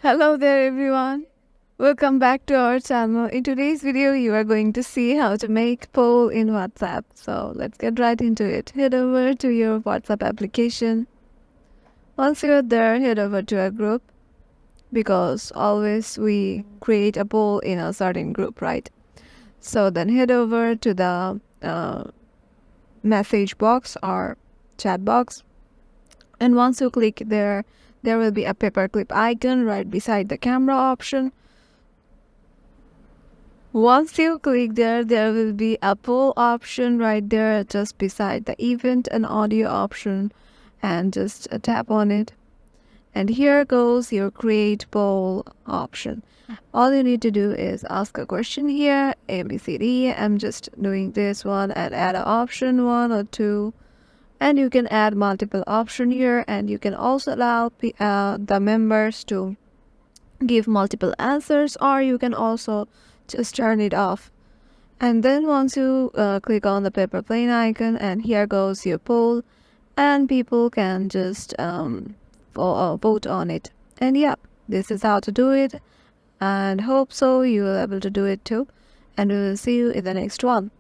Hello there everyone. Welcome back to our channel. In today's video you are going to see how to make poll in WhatsApp. So let's get right into it. Head over to your WhatsApp application. Once you're there, head over to a group because always we create a poll in a certain group, right? So then head over to the message box or chat box, and once you click there will be a paperclip icon right beside the camera option. Once you click there will be a poll option right there just beside the event and audio option, and just tap on it. And here goes your create poll option. All you need to do is ask a question here, ABCD. I'm just doing this one and add an option 1 or 2. And you can add multiple option here, and you can also allow the members to give multiple answers, or you can also just turn it off. And then once you click on the paper plane icon, and here goes your poll, and people can just vote on it. And yeah, this is how to do it, and hope so you will able to do it too, and we will see you in the next one.